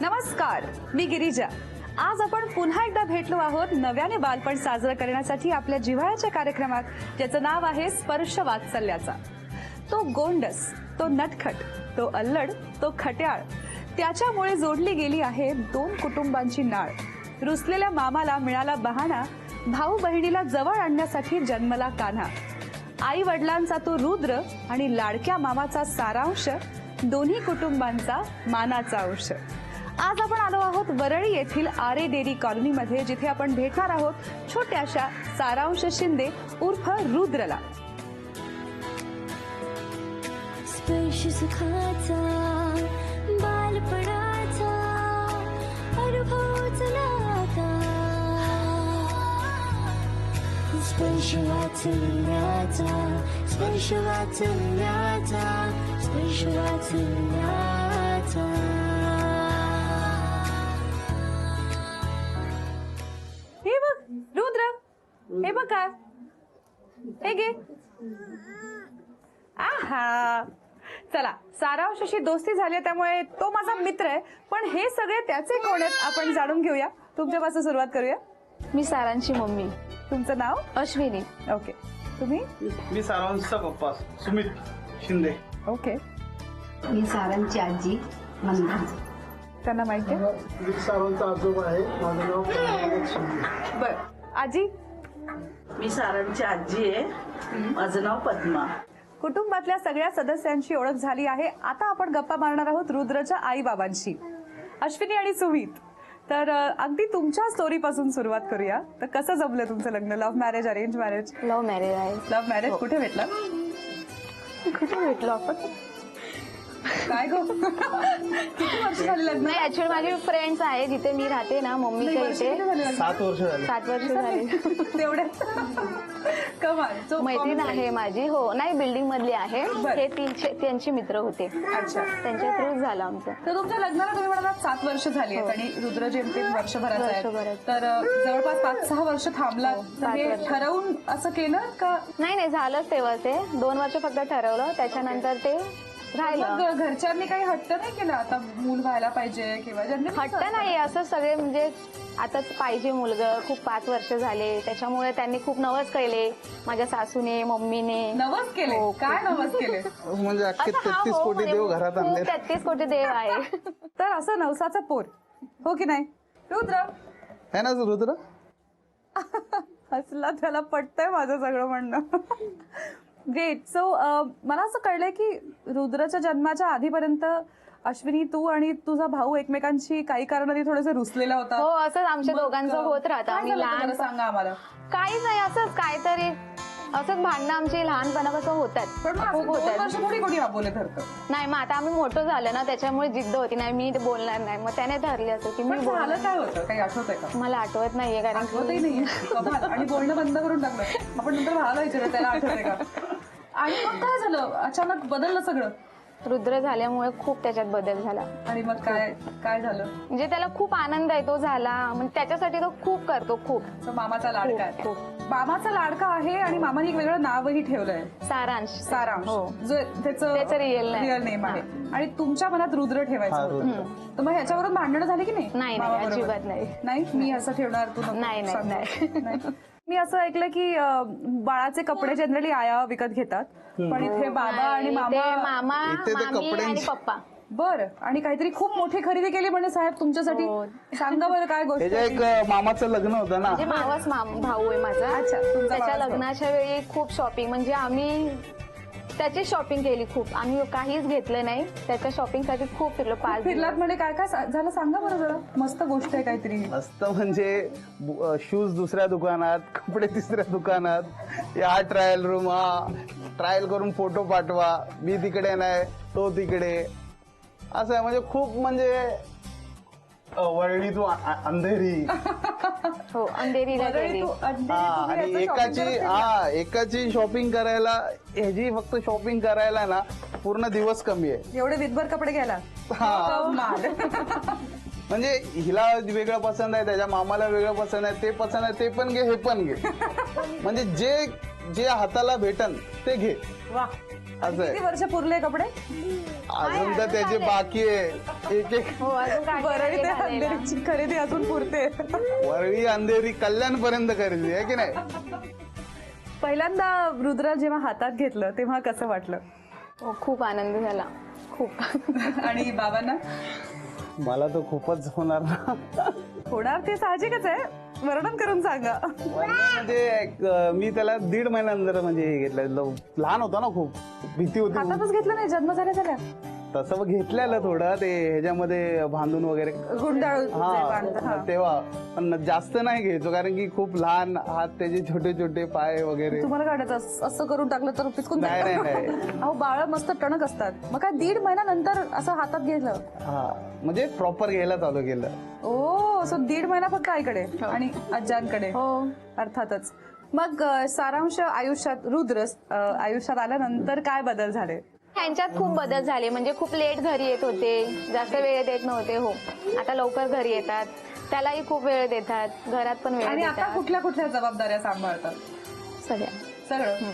नमस्कार, मी गिरिजा. आज आपण पुन्हा एकदा भेटलो आहोत नव्याने बालपण साजरं करण्यासाठी आपल्या जिव्हाळ्याच्या कार्यक्रमात, ज्याचं नाव आहे स्पर्श वात्सल्याचा. तो गोंडस, तो नटखट, तो अल्लड, तो खट्याळ, त्याच्यामुळे जोडली गेली आहे दोन कुटुंबांची नाळ. रुसलेल्या मामाला मिळाला बहाणा, भाऊ बहिणीला जवळ आणण्यासाठी जन्मला कान्हा. आई वडिलांचा तो रुद्र आणि लाडक्या मामाचा सारांश, दोन्ही कुटुंबांचा मानाचा अंश. आज आपण आलो आहोत वरळी येथील आरे डेअरी कॉलनीमध्ये, जिथे आपण भेटणार आहोत छोट्याशा सारांश शिंदे उर्फ रुद्रला. स्पर्श सुखाचा बालपणाचा अनुभवच नाता, स्पर्श वाचल्याचा, स्पर्श वाचल्याचा, स्पर्श वाचल्याचा. हे बघ रुद्र, हे बघ काय, हे घे. आहा, चला, सारांशशी दोस्ती झाली त्यामुळे तो माझा मित्र आहे, पण हे सगळे त्याचे कोण आहेत आपण जाणून घेऊया. तुमच्यापासून सुरुवात करूया. मी सारांची मम्मी. तुमचं नाव? अश्विनी. ओके. तुम्ही? मी सारांशचा पप्पा सुमित शिंदे. ओके. मी सारांची आजी मंदा. त्यांना माहिती आहे? मी सारांचा आजोबा आहे, माझं नाव प्रमोद शिंदे. बर, आजी? मी सारांची आजी आहे, माझं नाव पद्मा. कुटुंबातल्या सगळ्या सदस्यांची ओळख झाली आहे. आता आपण गप्पा मारणार आहोत रुद्रच्या आई बाबांशी, अश्विनी आणि सुमित. तर अगदी तुमच्या स्टोरी पासून सुरुवात करूया. तर कसं जमलं तुमचं लग्न? Love marriage, arrange marriage? Love marriage आहे. Love marriage. कुठे भेटलं? कुठे भेटलो आपण? काय गो, किती वर्ष झाली लग्न? नाही, ऍक्च्युअली माझी फ्रेंड्स आहे जिथे मी राहते ना, मम्मीच्या इथे. 7 वर्ष झाली. 7 वर्ष झाली. तेवढ्यात कमाल. So, मैत्रीण आहे माझी. हो, नाही, बिल्डिंग मधली आहे. बरं. हे त्यांची मित्र होते, अच्छा. त्यांच्या थ्रूच झालं आमचं. तर तुमच्या लग्नाला तुम्ही म्हणाला 7 वर्ष झाली आहेत आणि रुद्र जेमतेम वर्षभराचा आहे. वर्षभराचं. तर जवळपास 5-6 वर्ष थांबला. तर हे 5 वर्ष. ठरवून असं केलं का? नाही, झालंच तेव्हा. ते 2 वर्ष फक्त ठरवलं, त्याच्यानंतर ते राहिलं. मग घरच्यांनी काही हट्ट नाही केला, आता मूल व्हायला पाहिजे किंवा जनरली हट्ट नाही, असं सगळे म्हणजे आताच पाहिजे मुलगा. खूप 5 वर्ष झाले, त्याच्यामुळे त्यांनी खूप नवस केले, माझ्या सासूने, मम्मीने. नवस केले? हो, काय नवस केले? म्हणजे अख्खे असं हा 33 हो, कोटी देव घरात आणले. 33 कोटी देव आहे. तर असं नवसाचं पोर, हो की नाही रुद्र? है ना रुद्र? हसला, त्याला पटतंय माझं सगळं म्हणणं. ग्रेट. सो मला असं कळलंय की रुद्रच्या जन्माच्या आधीपर्यंत अश्विनी, तू आणि तुझा भाऊ एकमेकांशी काही कारणाने थोडंसं रुसलेला होता. हो, असंच आमच्या दोघांचं होत राहतं. काय आम्ही झालं लहान जरा सांगा आम्हाला. काहीच नाही, असंच काहीतरी असंच भांडणं आमची लहानपणापासून होतात, पण मग असं खूप 2 वर्ष होतात. थोडी कोणी बोलत ठरतं. नाही, मग आता आम्ही मोठं झालं ना, त्याच्यामुळे जिद्द होती, नाही मी ते बोलणार नाही. मग त्याने ठरले असं की मी पण झालं बोलणार. काय होतं, काही आठवतंय का? मला आठवत नाहीये, कारण आठवतही की नाहीये. कमाल. आणि बोलणं बंद करून टाकलं. आपण नंतर भावाला विचारलं त्याला आठवतंय का. आणि मग काय झालं, अचानक बदललं सगळं? रुद्र झाल्यामुळे खूप त्याच्यात बदल झाला. आणि मग काय काय झालं? म्हणजे त्याला खूप आनंद आहे, तो झाला. म्हणजे त्याच्यासाठी तो खूप करतो, खूप. So, मामाचा लाडका आहे. खूप. मामाचा लाडका आहे आणि मामाने एक वेगळं नावही ठेवलंय, सारांश. सारांश. हो. त्याचं रिअल नेम आहे. आणि तुमच्या मनात रुद्र ठेवायचं हा, होतं. रुद्र. तर मग ह्याच्यावरून भांडणं झाली की नाही? नाही, मामाबरोबर? अजिबात नाही. नाही, मी असं ठेवणार, तू नको. नाही, नाही, सांग. नाही. मी असं ऐकलं की बाळाचे कपडे जनरली आया विकत घेतात, पण इथे बाबा आणि ते मामा. मामा, इथे ते मामी आणि कपड्यांची- पप्पा. बर, आणि काहीतरी खूप मोठी खरेदी केली म्हणजे साहेब तुमच्यासाठी. हो. सांगा बरं काय गोष्ट त्याच्या आहे? एक मामाचं लग्न होतं ना. म्हणजे मावस भाऊ आहे माझा. अच्छा, तुमचा त्याच्या मावस भाऊ. लग्नाच्या वेळी खूप शॉपिंग, म्हणजे आम्ही त्याची शॉपिंग केली खूप. आम्ही काहीच घेतलं नाही, त्याच्या शॉपिंगसाठी खूप फिरलो. 5 फिरलात म्हणजे काय काय झालं सांगा बरं जरा. मस्त गोष्ट आहे काहीतरी. मस्त म्हणजे शूज दुसऱ्या दुकानात, कपडे तिसऱ्या दुकानात, या ट्रायल रूम, हा ट्रायल करून फोटो पाठवा, मी तिकडे नाही तो तिकडे, असं आहे. म्हणजे खूप म्हणजे वरळी तू अंधेरी. हो, अंधेरीला वरळी गेली. तू अंधेरी, हा, तुम्ही आणि याचं shopping करत नाही. एकाची शॉपिंग करायला, ह्याची फक्त शॉपिंग करायला ना पूर्ण दिवस कमी आहे. एवढे विधभर कपडे घ्यायला. हा. कमाल. म्हणजे हिला वेगळं पसंत आहे, त्याच्या मामाला वेगळं पसंत आहे, ते पसंत आहे, ते पण घे, हे पण घे. म्हणजे जे जे हाताला भेटन ते घे. वा. असं आहे. किती वर्ष पुरले कपडे? अजून तर त्याची बाकी आहे एक एक हो अजून वरळी ते झालेला. अंधेरीची खरेदी अजून पुरते. वरळी अंधेरी कल्याण पर्यंत खरेदी आहे की नाही. पहिल्यांदा रुद्र जेव्हा हातात घेतलं तेव्हा कसं वाटलं? हो, खूप आनंद झाला खूप. आणि बाबांना मला तर खूपच होणार ना. होणार ते साहजिकच आहे, वर्णन करून सांगा. म्हणजे मी त्याला 1.5 महिन्यानंतर म्हणजे हे घेतलं. लहान होता ना खूप, भीती होती. हातातच घेतलं नाही जन्म झाल्या तसं घेतलेलं थोडं ते ह्याच्यामध्ये बांधून वगैरे. गुंडाळू जे बांधतात, हा हा. तेव्हा पण जास्त नाही घ्यायचो कारण की खूप लहान हात त्याचे छोटे छोटे पाय वगैरे. तुम्हाला काढायचं असं करून टाकलं तर पिचकून नाही जाईल. नाही नाही. अहो बाळ मस्त टणक असतात, मग काय 1.5 महिन्यानंतर असं हातात घेतलं? हा म्हणजे प्रॉपर घ्यायला चालू केलं. ओ सो 1.5 महिना फक्त आईकडे आणि आज्यांकडे. हो अर्थातच. मग सारांश आयुष्यात रुद्र आयुष्यात आल्यानंतर काय बदल झाले? त्यांच्यात खूप बदल झाले. म्हणजे खूप लेट घरी येत होते, जास्त वेळ देत नव्हते. हो आता लवकर घरी येतात, त्यालाही खूप वेळ देतात, घरात पण वेळ आणि आता देतात. कुठल्या कुठल्या जबाबदाऱ्या सांभाळतात? सगळ्या सगळं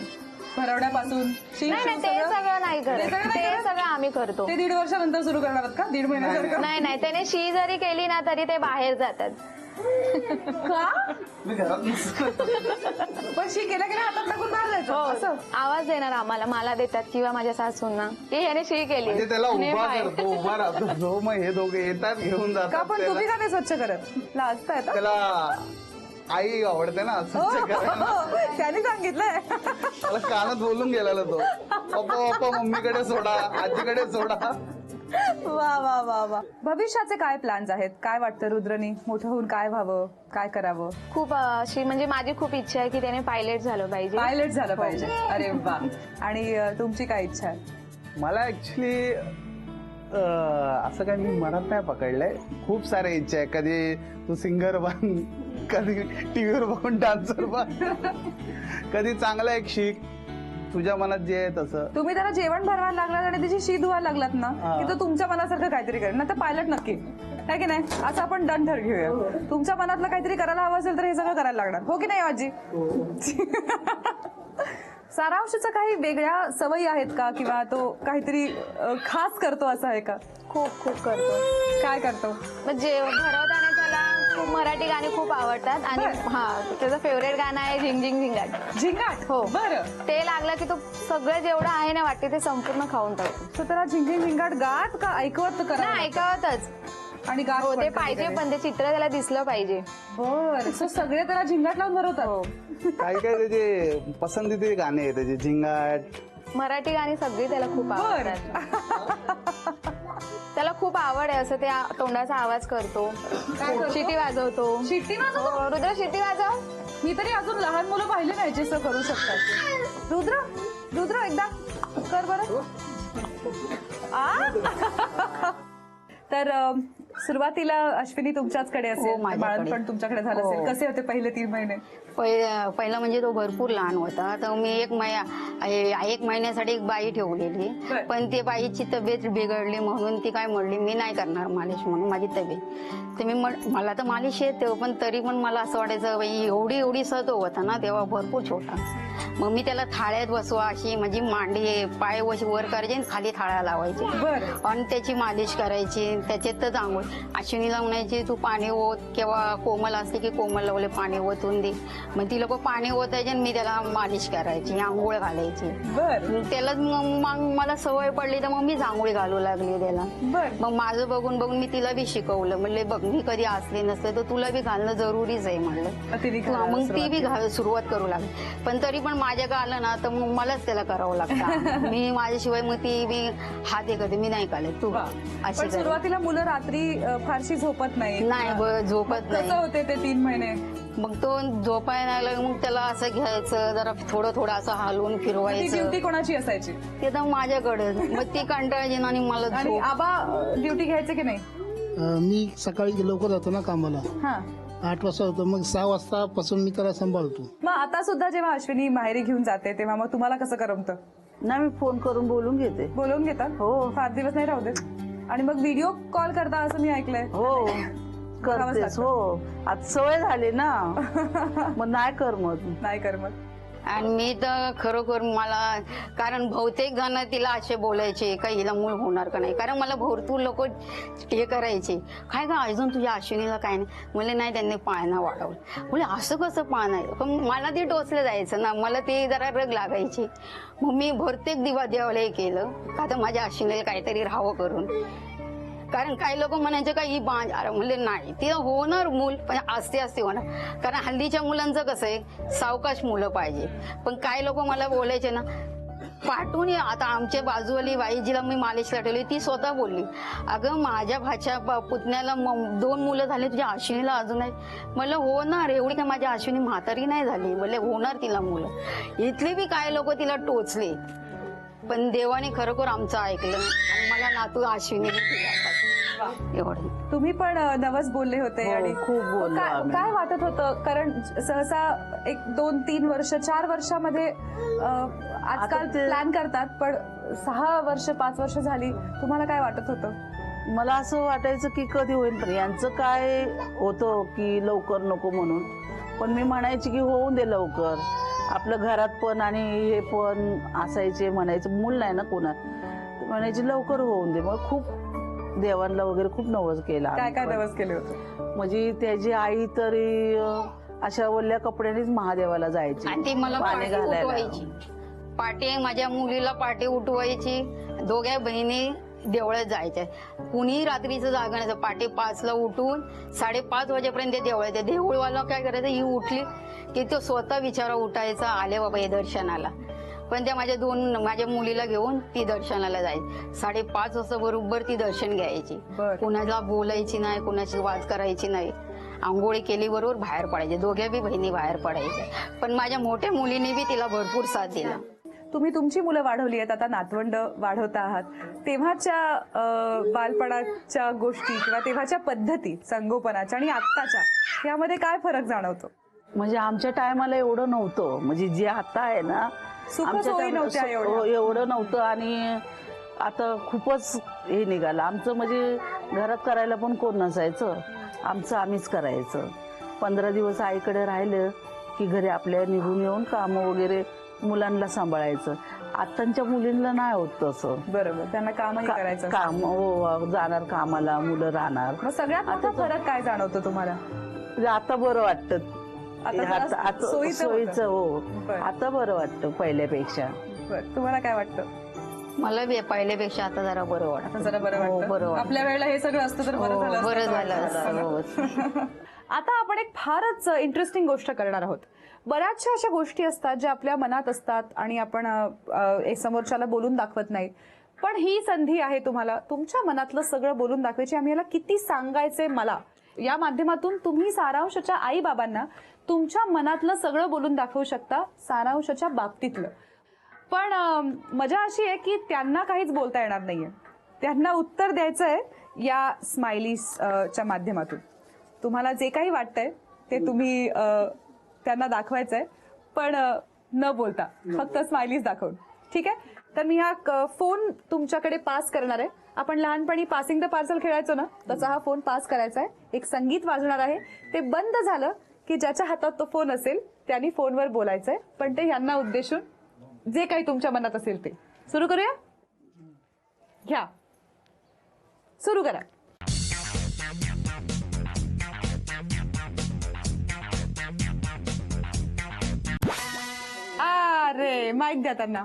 भरवण्यापासून शी- नाही नाही ते सगळं? सगळं नाही ते सगळं करत, नाही ते करत? सगळं आम्ही करतो. ते 1.5 वर्षानंतर सुरू करणार आहेत का? 1.5 महिन्यासारखं? नाही नाही त्याने शी जरी केली ना तरी ते बाहेर जातात. का? मी घरात नसतो. पण शी केल्या केल्या हातात टाकून बाहेर जायचं असं? आवाज देणार आम्हाला, मला देतात किंवा माझ्या सासूंना की याने शी केली. म्हणजे त्याला आणि उभा बाहेर. करतो, उभा राहतो जो. मग हे दोघे येतात घेऊन का जातात पण तुम्ही त्याला. का नाही स्वच्छ करत? लाजताय का? त्याला आई आवडते ना स्वच्छ करायला. हो, त्याने सांगितलंय. मला कानात बोलून गेलेला तो, पप्पा पप्पा मम्मीकडे सोडा, आजीकडे सोडा. वा वा वा वा. भविष्याचे काय प्लॅन्स आहेत? काय वाटतं रुद्रनी मोठं होऊन काय व्हावं, काय करावं? खूप अशी म्हणजे माझी खूप इच्छा आहे की त्याने पायलट झालं पाहिजे. पायलट झालं पाहिजे. अरे वा. आणि तुमची काय इच्छा आहे? मला ऍक्च्युली असं काही मी मनात नाही पकडलंय. खूप साऱ्या इच्छा आहे. कधी तू सिंगर बन, कधी टीव्हीवर बघून डान्सर बन, कधी चांगला एक शिक, तुझ्या मनात जे आहे तसं. तुम्ही त्याला जेवण भरवायला लागलात आणि त्याची शी धुवायला लागलात ना हा. की तो तुमच्या मनासारखं काहीतरी करेल ना, तर पायलट नक्की आहे की नाही? असं आपण डन ठर घेऊया. तुमच्या मनातलं काहीतरी करायला हवं असेल तर हे सगळं करायला लागणार, हो की नाही आजी? सारांशच्या काही वेगळ्या सवयी आहेत का, किंवा तो काहीतरी खास करतो असं आहे का? खूप खूप करतो. काय करतो? म्हणजे भरवताना त्याला खूप मराठी गाणी खूप आवडतात आणि बरं. हा त्याचं फेवरेट गाणं आहे झिंग झिंग झिंगाट. झिंगाट. हो. बरं. ते लागलं की तो सगळं जेवढं आहे ना वाटते ते संपूर्ण खाऊन टाकतो. तर त्याला झिंगे झिंगाट गात का ऐकवत करा? नाही ऐकावतच. आणि गात हो पण ते कधी पाहिजे कधी. पण ते चित्र त्याला दिसलं पाहिजे. बर. सो सगळे त्याला झिंगाट लावून भरवतात. हो काही काही त्याचे पसंतीचे गाणे आहेत त्याचे. झिंगाट, मराठी गाणी सगळी त्याला खूप बर. आवडतात. त्याला खूप आवड आहे असं, त्या तोंडाचा आवाज करतो, काय करतो? शिटी वाजवतो. शिट्टी वाजवतो? हो, रुद्र शिटी वाजव. मी तरी अजून लहान मुलं पाहिले नाही जे असं करू शकतात. रुद्र रुद्र एकदा कर बरं. आ? तर सुरुवातीला अश्विनी तुमच्याचकडे असेल, माझ्याकडे. बाळणपण तुमच्याकडे झालं असेल. हो. कसे होते पहिले 3 महिने? पहिला म्हणजे तो भरपूर लहान होता, तर मी 1 महिन्यासाठी एक बाई ठेवलेली. बर. पण ती बाईची तब्येत बिघडली म्हणून ती काय म्हणली मी नाही करणार मालिश म्हणून माझी तब्येत. तर मी मला तर मालिश येते, पण तरी पण मला असं वाटायचं बाई एवढी सत होता ना तेव्हा भरपूर छोटा. मग मी त्याला थाळ्यात बसवा अशी माझी मांडी पाय वर करायचे आणि खाली थाळ्या लावायचे बरं. आणि त्याची मालिश करायची. त्याच्यातच आंघोळ अश्विनीला म्हणायची तू पाणी ओत, किंवा कोमल असते की कोमल लावले पाणी ओतून दे. मग ती लोक पाणी ओतायचे आणि मी त्याला मालिश करायची, आंघोळ घालायची. बर मग त्याला मग मला सवय पडली तर मग मी आंघोळी घालू लागली त्याला. बर. मग माझं बघून बघून मी तिला बी शिकवलं. म्हणले बघ मी कधी असले नसते तर तुला बी घालणं जरुरीच आहे म्हणलं. तिने घालायला मग ती सुरुवात बी सुरुवात करू लागली. पण तरी पण माझ्याकडे आलं ना तर मग मलाच त्याला करावं लागतं. मी माझ्याशिवाय मग ती बी हात हे करते, मी नाही घालत तू वा. अशी पण करते. सुरुवातीला मुलं रात्री फारशी झोपत नाही. नाही झोपत कसं नाही. होते ते 3 महिने? मग तो झोपायला लागला मग त्याला असं घ्यायचं, जरा थोडं असं हलवून ती फिरवायचं. ड्युटी कोणाची असायची? ते तर माझ्याकडे. मग ती कंटाळली आणि मला आणि झोप. आबा ड्युटी घ्यायचे की नाही? मी सकाळी लवकर जातो ना कामाला, हा. 8 वाजता होतो, मग 6 वाजतापासून मी त्याला सांभाळतो. मग आता सुद्धा जेव्हा अश्विनी माहेरी घेऊन जाते तेव्हा मग तुम्हाला कसं करमतं? ना मी फोन करून बोलून घेते. बोलवून घेतात? हो. फार दिवस नाही राहू देत. आणि मग व्हिडिओ कॉल करता असं मी ऐकलंय. हो करतेस. लागतं. हो आता सवय झाली ना, मग नाही कर मग. नाही कर मग. आणि मी तर खरोखर मला, कारण बहुतेक जण तिला असे बोलायचे का हिला मूल होणार का नाही, कारण मला भरपूर लोक हे करायचे, काय का अजून तुझ्या अश्विनीला काय नाही, म्हणले नाही त्यांनी पाळणा वाढवलं. बोले असं कसं पाळणा आहे, पण मला ते टोचलं जायचं ना, मला ते जरा रग लागायची. मग मी प्रत्येक दिवा देवाला हे केलं का तर माझ्या अश्विनीला काहीतरी राहावं करून. कारण काही लोक म्हणायचे का ही बांज, अरे म्हणले नाही तिला होणार मूल, पण आस्ते आस्ते होणार. कारण हल्लीच्या मुलांचं कसं आहे सावकाश मुलं पाहिजे. पण काही लोक मला बोलायचे ना पाठवून ये. आता आमच्या बाजूवाली बाई जिला मी मालिशला ठेवली ती स्वतः बोलली, अगं माझ्या भाच्या पुतण्याला 2 मुलं झाली, तुझ्या अश्विनीला अजून आहे. म्हणलं होणार, एवढी काय माझ्या अश्विनी म्हातारी नाही झाली, म्हणले होणार तिला मुलं. इथले बी काही लोक तिला टोचले, पण देवाने खरोखर आमचं ऐकलं आणि मला नातू अश्विनी एवढं. तुम्ही पण नवस बोलले होते आणि खूप बोललो आम्ही. काय वाटत होतं, कारण सहसा 1, 2, 3 वर्ष 4 वर्षामध्ये आजकाल प्लॅन करतात, पण 6 वर्ष 5 वर्ष झाली, तुम्हाला काय वाटत होतं? मला असं वाटायचं की कधी होईल, पण यांचं काय होतं की लवकर नको म्हणून. पण मी म्हणायची की होऊन दे लवकर, आपलं घरात पण आणि हे पण असायचे, म्हणायचं मूल नाही ना कोणा, म्हणायचे लवकर होऊन दे. मग खूप देवांना वगैरे खूप नवस केला. काय काय नवस केले होते? म्हणजे त्याची आई तरी अशा ओल्या कपड्यानेच महादेवाला जायची आणि ती मला पाणी पाठी घालायला. उठवायची, पाठी माझ्या मुलीला पाठी उठवायची. दोघ्या बहिणी देवळात जायच्या, कुणी रात्रीचं जागण्याचं. पाठी 5ला उठून 5:30 वाजेपर्यंत देवळात. देऊळवाला काय करायचं, ही उठली की तो स्वतः विचारा उठायचा, आले बाबा हे दर्शनाला. पण त्या माझ्या मुलीला घेऊन ती दर्शनाला जायची. 5:30 वाजता बरोबर ती दर्शन घ्यायची. बरं. कुणाला बोलायची नाही, कुणाची वाद करायची नाही. आंघोळी केली बरोबर बाहेर पडायचे, दोघ्या बी बहिणी बाहेर पडायच्या. पण माझ्या मोठ्या मुलीने बी तिला भरपूर साथ दिला. तुम्ही तुमची मुलं वाढवली आहेत, आता नातवंड वाढवता आहात, तेव्हाच्या बालपणाच्या गोष्टी किंवा तेव्हाच्या पद्धती संगोपनाच्या आणि आत्ताच्या यामध्ये काय फरक जाणवतो? म्हणजे आमच्या टायमाला एवढं नव्हतं, म्हणजे जे आता आहे ना सुखसोयी नव्हत्या एवढ्या. एवढं नव्हतं. आणि आता खूपच हे निघालं आमचं. म्हणजे घरात करायला पण कोण नसायचं, आमचं आम्हीच करायचं. 15 दिवस आईकडे राहिलं की घरी आपल्या निघून येऊन कामं वगैरे मुलांना सांभाळायचं. आताच्या मुलींना नाही होत तसं. बरोबर, त्यांना कामही करायचं असतं. काम हो, जाणार कामाला, मुलं राहणार. मग सगळ्यात मोठा फरक काय जाणवतो तुम्हाला? म्हणजे आता बरं वाटतं, आता सोयीचं सोयीचं. हो, बरं. आता बरं वाटतं पहिल्यापेक्षा. बरं, तुम्हाला काय वाटतं? मला बी पहिल्यापेक्षा आता जरा बरं वाटतं. जरा बरं हो, वाटतं. बरं वाटतं. आपल्या वेळेला हे सगळं असतं तर बरं हो, झालं असतं बरं असं झालं वाटतं. असतं. हो. आता आपण एक फारच इंटरेस्टिंग गोष्ट करणार आहोत. बऱ्याचशा अशा गोष्टी असतात ज्या आपल्या मनात असतात आणि आपण समोरच्याला बोलून दाखवत नाही. पण ही संधी आहे तुम्हाला तुमच्या मनातलं सगळं बोलून दाखवायची. आम्ही याला किती सांगायचे मला, या माध्यमातून तुम्ही सारांशाच्या आई बाबांना तुमच्या मनातलं सगळं बोलून दाखवू शकता, सारांशाच्या बाबतीतलं. पण मजा अशी आहे की त्यांना काहीच बोलता येणार नाहीये, त्यांना उत्तर द्यायचंय या स्माइलीच्या माध्यमातून. तुम्हाला जे काही वाटतंय ते तुम्ही त्यांना दाखवायचंय, पण न बोलता फक्त स्माइलीज दाखवून. ठीक आहे, तर मी हा फोन तुमच्याकडे पास करणार आहे. आपण लहानपणी पासिंग द पार्सल खेळायचो ना, तसा हा फोन पास करायचा आहे. एक संगीत वाजणार आहे, ते बंद झालं की ज्याच्या हातात तो फोन असेल त्यांनी फोनवर बोलायचंय, पण ते ह्यांना उद्देशून जे काही तुमच्या मनात असेल ते. सुरू करूया? घ्या, सुरू करा. अरे माईक द्या त्यांना.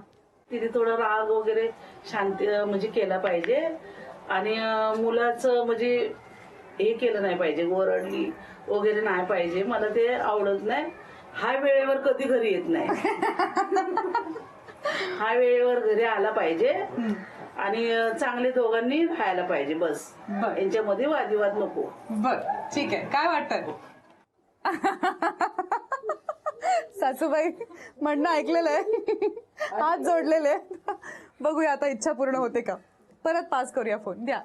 तिथे थोडा राग वगैरे शांती म्हणजे केला पाहिजे. आणि मुलाचं म्हणजे हे केलं नाही पाहिजे, ओरडली वगैरे नाही पाहिजे. मला ते आवडत नाही. हा वेळेवर कधी घरी येत नाही. हा वेळेवर घरी आला पाहिजे आणि चांगले दोघांनी राहायला पाहिजे, बस. यांच्यामध्ये वादविवाद नको. बर, ठीक आहे. काय वाटतं? सासूबाई म्हणणं ऐकलेलं आहे, हात जोडलेले. बघूया आता इच्छा पूर्ण होते का. परत पास करूया फोन. द्या.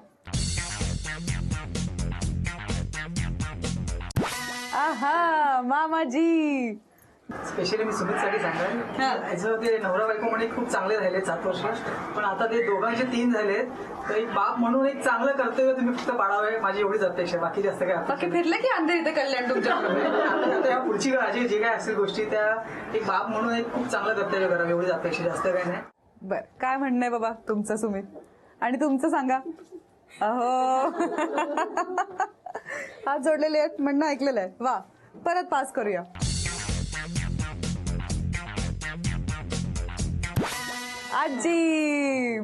आहा मामाजी, स्पेशली मी सुमितसाठी सांगेन ह्याचं ते नवरा बायको म्हणे खूप चांगले राहिले 7 वर्ष, पण आता ते दोघांचे 3 झालेत, तर एक बाप म्हणून एक चांगलं कर्तव्य तुम्ही फक्त पाळावे, माझी एवढीच अपेक्षा, बाकी जास्त काय बाकी अपेक्षा फिरले की अंधे इथे कल्याण तुमच्या नाही. आता या पुढची काळजी जे काय असेल गोष्टी त्या एक बाप म्हणून एक खूप चांगलं कर्तव्य करावं, एवढीच अपेक्षा, जास्त काय नाही. बर, काय म्हणणं आहे बाबा तुमचं सुमित? आणि तुमचं सांगा. अहो हात जोडलेले आहेत, म्हणणं ऐकलेलं आहे. वा, परत पास करूया. आजी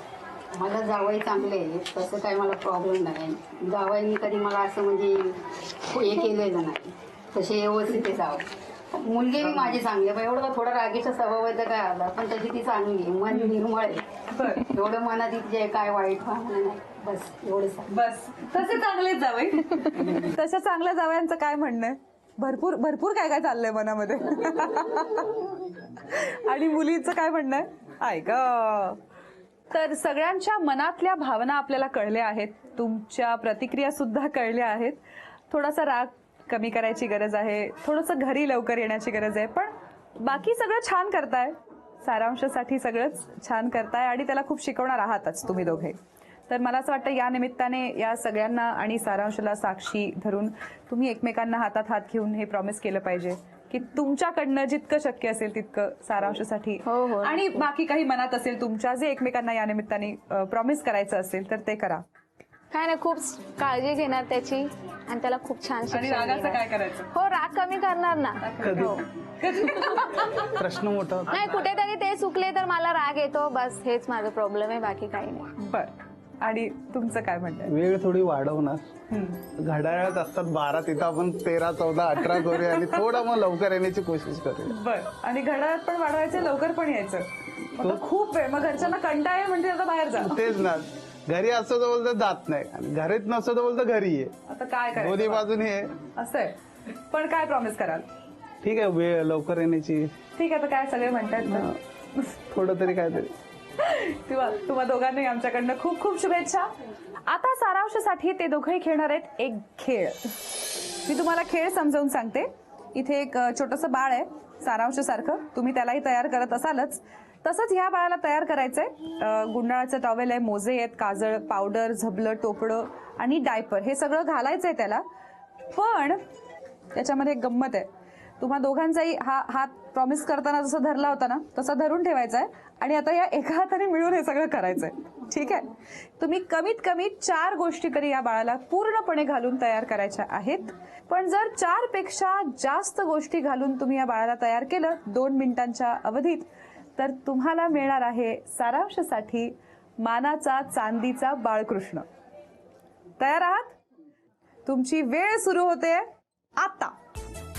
मला जावई चांगले आहे, तसं काही मला प्रॉब्लेम नाही. जावईनी कधी मला असं म्हणजे हे केलेलं नाही, तसे व्यवस्थित ते जावं. मुलगी मी माझी चांगली आहे, पण एवढं का थोडा रागीचा स्वभाव आहे तर काय आला, पण तशी ती चांगली आहे, मन निर्मळ आहे. एवढं मनात जे काय वाईट भावना नाही, बस एवढं. बस, तसे चांगलेच जावई. तशा चांगल्या जावयांचं काय म्हणणं आहे? भरपूर भरपूर काय काय चाललंय मनामध्ये. आणि मुलीचं काय म्हणणं आहे? ऐका, तर सगळ्यांच्या मनातल्या भावना आपल्याला कळल्या आहेत, तुमच्या प्रतिक्रिया सुद्धा कळल्या आहेत. थोडासा राग कमी करायची गरज आहे, थोडंसं घरी लवकर येण्याची गरज आहे, पण बाकी सगळं छान करताय. सारांशासाठी सगळंच छान करताय आणि त्याला खूप शिकवणार आहातच तुम्ही दोघे. तर मला असं वाटतं या निमित्ताने या सगळ्यांना आणि सारांशला साक्षी धरून तुम्ही एकमेकांना हातात हात घेऊन हे प्रॉमिस केलं पाहिजे की तुमच्याकडनं जितकं शक्य असेल तितकं सारांशासाठी आणि बाकी काही मनात असेल तुमच्या जे एकमेकांना या निमित्ताने प्रॉमिस करायचं असेल तर ते करा. काय नाही, खूप काळजी घेणार त्याची आणि त्याला खूप छान आणि शिक्षण रागाचं देणार. काय करायचं? हो, राग कमी करणार ना. हो. प्रश्न मोठा. नाही, कुठेतरी ते चुकले तर मला राग येतो, बस हेच माझं प्रॉब्लेम आहे, बाकी काही नाही. बर, आणि तुमचं काय म्हणणं? वेळ थोडी वाढवणार. घड्याळात असतात 12, तिथं आपण 13, 14, 18 करूया आणि थोडं मग लवकर येण्याची कोशिश करूया. बर, आणि घड्याळात पण वाढवायचं, लवकर पण यायचं. मग खूप वेळ, मग घरच्यांना कंटाळा आहे म्हणजे आता बाहेर जा. तेच ना, घरी असतो तर बोलतं जात नाही आणि घरीच नसतो तर बोलतं घरी ये. आता काय दोन्ही करायचं? बाजून हे असं आहे. पण काय प्रॉमिस कराल? ठीक आहे, वेळ लवकर येण्याची ठीक आहे, तर काय सगळे म्हणतात ना. थोडं तरी काहीतरी. तुम्हा दोघांनाही आमच्याकडनं खूप खूप शुभेच्छा. आता सारांशासाठी ते दोघंही खेळणार आहेत एक खेळ. मी तुम्हाला खेळ समजावून सांगते. इथे एक छोटंसं बाळ आहे सारांशासारखं, तुम्ही त्यालाही तयार करत असालच, तसंच ह्या बाळाला तयार करायचंय. गुंडाळाचं टॉवेल आहे, मोजे आहेत, काजळ, पावडर, झबलं, टोपडं आणि डायपर हे सगळं घालायचंय त्याला. पण त्याच्यामध्ये एक गंमत आहे. तुम्हा दोघांचाही हा हात प्रॉमिस करताना जसं धरला होता ना तसा धरून ठेवायचा आहे आणि आता या एका हाताने मिळून हे सगळं करायचंय. ठीक आहे, तुम्ही कमीत कमी 4 गोष्टी तरी या बाळाला पूर्णपणे घालून तयार करायच्या आहेत. पण जर 4 पेक्षा जास्त गोष्टी घालून तुम्ही या बाळाला तयार केलं 2 मिनिटांच्या अवधीत, तर तुम्हाला मिळणार आहे सारांशासाठी मानाचा चांदीचा बाळकृष्ण. तयार आहात? तुमची वेळ सुरू होते आता.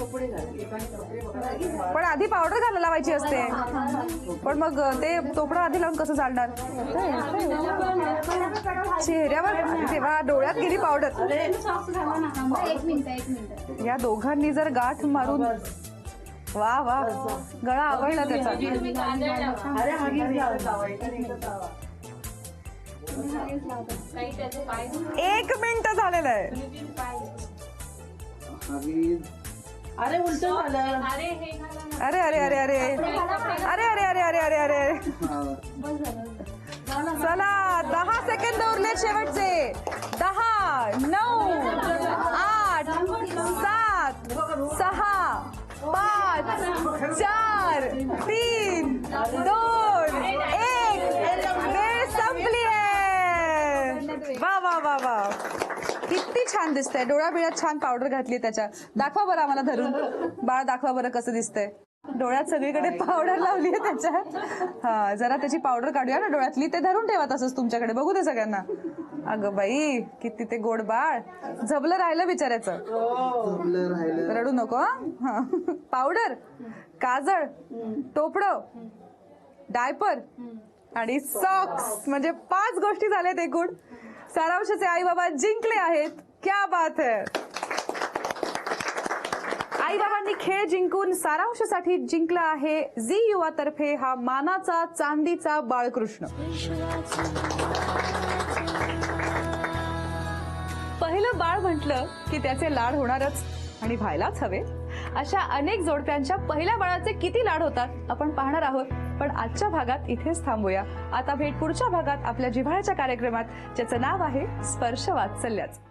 पण आधी पावडर घालायला लावायची असते, पण मग ते तोपडं आधी लावून कसं चालणार? चेहऱ्यावर तेव्हा डोळ्यात गेली पावडर. या दोघांनी जर गाठ मारून, वा वा, गळा आवडला त्याचा. 1 मिनिट झालेलं आहे. अरे उलट झालं. अरे अरे अरे अरे अरे अरे अरे अरे अरे अरे अरे चला, 10 सेकंद उरले शेवटचे. 10, 9, 8, 7, 6, 5, 4, 3, 2, 1. वेळ संपली आहे. वा वा वा वा, किती छान दिसतंय. डोळा बिळ्यात छान पावडर घातली त्याच्या. दाखवा बरं आम्हाला धरून. बाळ दाखवा बरं कसं दिसतंय. डोळ्यात सगळीकडे पावडर लावली आहे त्याच्या. हा, जरा त्याची पावडर काढूया ना डोळ्यातली. ते धरून ठेवा तसंच तुमच्याकडे, बघू दे सगळ्यांना. अगं बाई, किती ते गोड बाळ. झबलं राहिलं बिचाऱ्याचं. रडू नको हा. पावडर, काजळ, टोपडं, डायपर आणि सॉक्स, म्हणजे 5 गोष्टी झाल्यात एकूण. सारांशाचे आई बाबा जिंकले आहेत. क्या बात है. आई बाबांनी खेळ जिंकून सारांशासाठी जिंकला आहे झी युवा तर्फे हा मानाचा चांदीचा बाळकृष्ण. पहिलं बाळ म्हटलं की त्याचे लाड होणारच आणि व्हायलाच हवे. अशा अनेक जोडप्यांच्या पहिल्या बाळाचे किती लाड होतात आपण पाहणार आहोत. पण आजच्या भागात इथेच थांबूया. आता भेट पुढच्या भागात आपल्या जिव्हाळ्याच्या कार्यक्रमात, ज्याचं नाव आहे स्पर्श वात्सल्याचं.